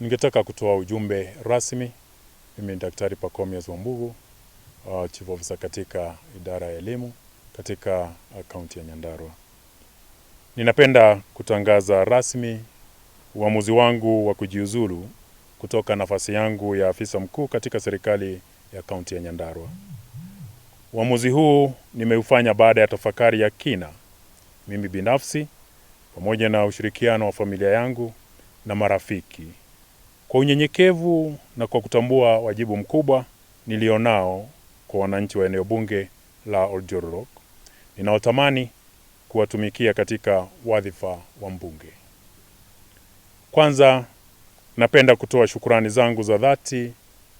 Ningetaka kutoa ujumbe rasmi. Mimi ni Daktari Pachomius Wambugu, Chief Officer katika idara ya elimu katika kaunti ya Nyandarua. Ninapenda kutangaza rasmi uamuzi wangu wa kujiuzulu kutoka nafasi yangu ya afisa mkuu katika serikali ya kaunti ya Nyandarua. Uamuzi huu nimeufanya baada ya tafakari ya kina, mimi binafsi pamoja na ushirikiano wa familia yangu na marafiki. Kwa unyenyekevu na kwa kutambua wajibu mkubwa nilionao kwa wananchi wa eneo bunge la Oljororok, ninaotamani kuwatumikia katika wadhifa wa mbunge. Kwanza, napenda kutoa shukrani zangu za dhati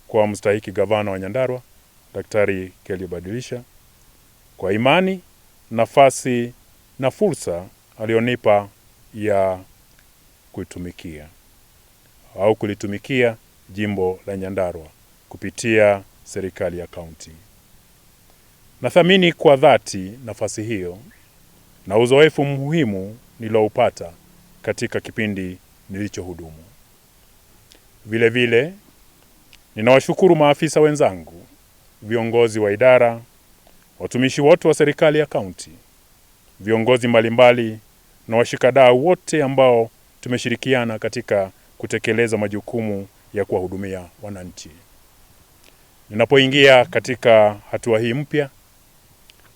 kwa mstahiki gavana wa Nyandarua, Daktari Kelly Badilisha, kwa imani, nafasi na fursa alionipa ya kulitumikia jimbo la Nyandarua kupitia serikali ya kaunti. Nathamini kwa dhati nafasi hiyo na uzoefu muhimu niloupata katika kipindi nilichohudumu. Vile vile, ninawashukuru maafisa wenzangu, viongozi wa idara, watumishi wote wa serikali ya kaunti, viongozi mbalimbali na washikadau wote ambao tumeshirikiana katika kutekeleza majukumu ya kuwahudumia wananchi. Ninapoingia katika hatua hii mpya,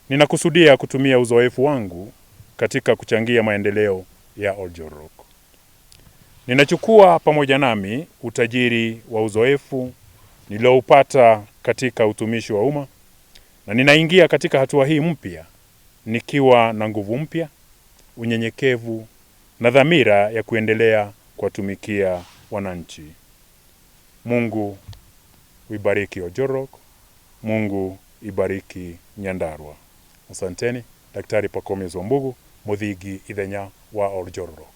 ninakusudia kutumia uzoefu wangu katika kuchangia maendeleo ya Oljororok. Ninachukua pamoja nami utajiri wa uzoefu niloupata katika utumishi wa umma, na ninaingia katika hatua hii mpya nikiwa na nguvu mpya, unyenyekevu na dhamira ya kuendelea kuwatumikia wananchi. Mungu ibariki Oljororok, Mungu ibariki Nyandarua. Asanteni. Daktari Pachomius Wambugu, Muthigi Ithenya wa Oljororok.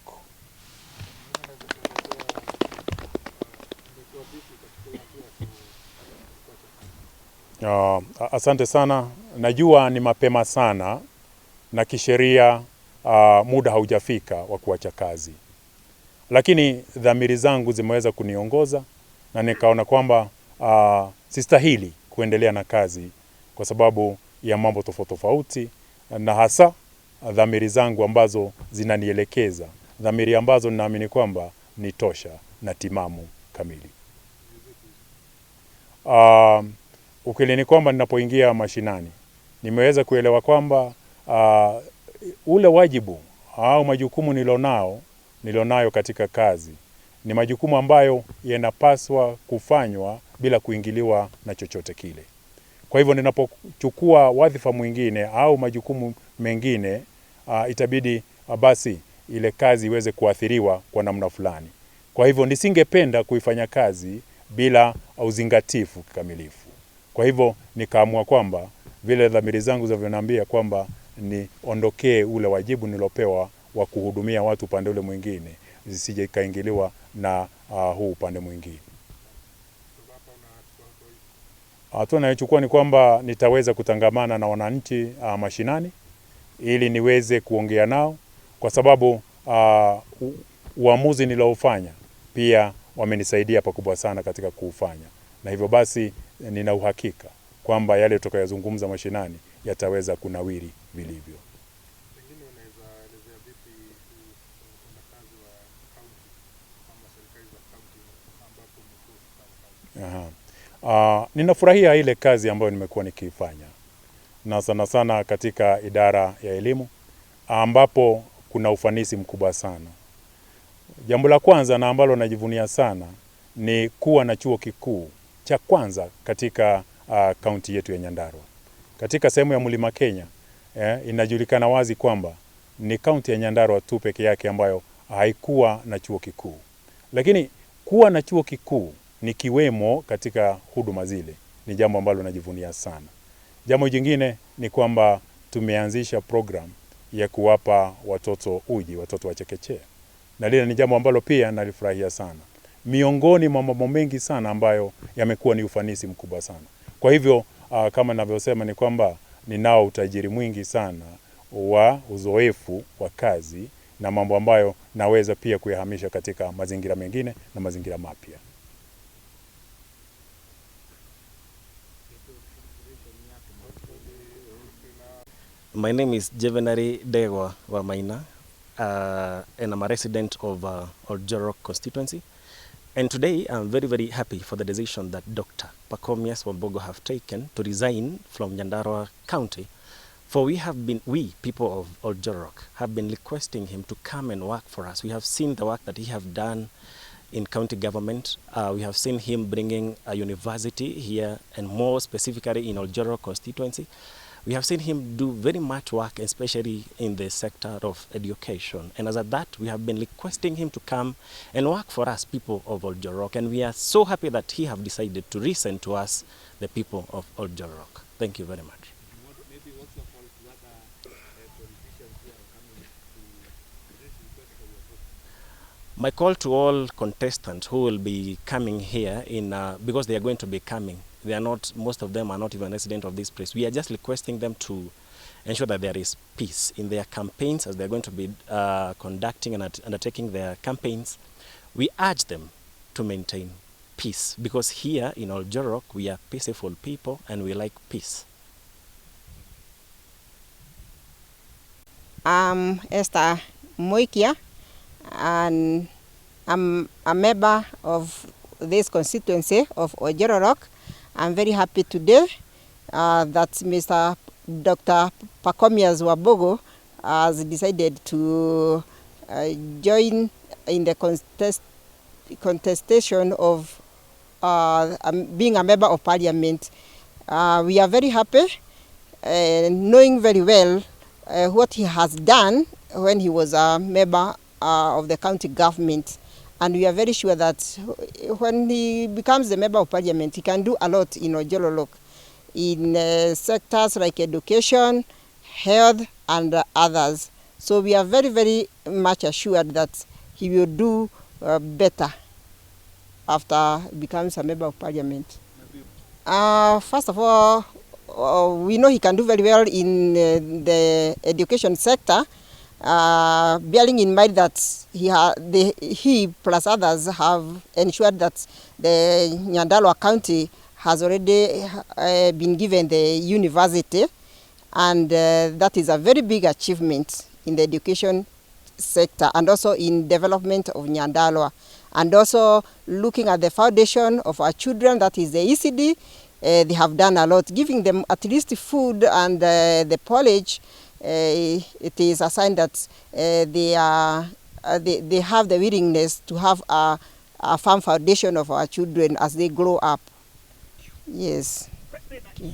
Asante sana. Najua ni mapema sana na kisheria muda haujafika wa kuacha kazi. Lakini dhamiri zangu zimeweza kuniongoza na nikaona kwamba sistahili kuendelea na kazi kwa sababu ya mambo tofauti, na hasa dhamiri zangu ambazo zinanielekeza, dhamiri ambazo ninaamini kwamba ni tosha na timamu kamili. Ukweli ni kwamba ninapoingia mashinani nimeweza kuelewa kwamba ule wajibu au majukumu nilionayo katika kazi ni majukumu ambayo yanapaswa kufanywa bila kuingiliwa na chochote kile. Kwa hivyo ninapochukua wadhifa mwingine au majukumu mengine, itabidi basi ile kazi iweze kuathiriwa kwa namna fulani. Kwa hivyo nisingependa kuifanya kazi bila uzingatifu kikamilifu. Kwa hivyo nikaamua kwamba vile dhamiri zangu zinavyoniambia kwamba niondokee ule wajibu nilopewa wa kuhudumia watu upande ule mwingine, zisije kaingiliwa na huu upande mwingine. Hatua ninayochukua ni kwamba nitaweza kutangamana na wananchi mashinani ili niweze kuongea nao, kwa sababu uamuzi niloufanya pia wamenisaidia pakubwa sana katika kuufanya, na hivyo basi nina uhakika kwamba yale tutakayozungumza mashinani yataweza kunawiri vilivyo. Pengine unaweza elezea vipi utendakazi wa kaunti ama serikali za kaunti ambapo umekuwa ukifanya kazi? Ninafurahia ile kazi ambayo nimekuwa nikiifanya, na sana katika idara ya elimu ambapo kuna ufanisi mkubwa sana. Jambo la kwanza na ambalo najivunia sana ni kuwa na chuo kikuu cha kwanza katika kaunti yetu ya Nyandarua. Katika sehemu ya Mlima Kenya, inajulikana wazi kwamba ni kaunti ya Nyandarua tu peke yake ambayo haikuwa na chuo kikuu. Lakini kuwa na chuo kikuu ni kiwemo katika huduma zile ni jambo ambalo najivunia sana. Jambo jingine ni kwamba tumeanzisha program ya kuwapa watoto uji, watoto wa chekechea. Na lile ni jambo ambalo pia nalifurahia sana. Miongoni mwa mambo mengi sana ambayo yamekuwa ni ufanisi mkubwa sana. Kwa hivyo kama ninavyosema ni kwamba ninao utajiri mwingi sana wa uzoefu wa kazi na mambo ambayo naweza pia kuyahamisha katika mazingira mengine na mazingira mapya. My name is Jevenary Degwa Wamaina, and I'm a resident of Oljorok constituency. And today I'm very, very happy for the decision that Dr. Pakomias Wambogo have taken to resign from Nyandarua County. For we people of Oljorok have been requesting him to come and work for us. We have seen the work that he have done in county government. We have seen him bringing a university here, and more specifically in Oljorok constituency. We have seen him do very much work, especially in the sector of education. And as of that, we have been requesting him to come and work for us, people of Oljorok. And we are so happy that he have decided to listen to us, the people of Oljorok. Thank you very much. Maybe what's your call to other politicians who are coming to this request for your vote? My call to all contestants who will be coming here because they are going to be coming. They are not, most of them are not even resident of this place. We are just requesting them to ensure that there is peace in their campaigns as they are going to be conducting and undertaking their campaigns. We urge them to maintain peace because here in Oljorok we are peaceful people and we like peace. I'm Esther Moikia, and I'm a member of this constituency of Oljorok. I'm very happy today that Mr. Dr. Pakomias Wambogo has decided to join in the contestation of being a member of parliament. We are very happy, knowing very well what he has done when he was a member of the county government. And we are very sure that when he becomes the member of parliament, he can do a lot in Oljorok in sectors like education, health, and others. So we are very, very much assured that he will do better after he becomes a member of parliament. First of all, we know he can do very well in the education sector. Bearing in mind that he plus others have ensured that the Nyandarua County has already been given the university, and that is a very big achievement in the education sector and also in development of Nyandarua. And also looking at the foundation of our children, that is the ECD, they have done a lot, giving them at least food and the college. It is a sign that they have the willingness to have a firm foundation of our children as they grow up. Yes. Okay.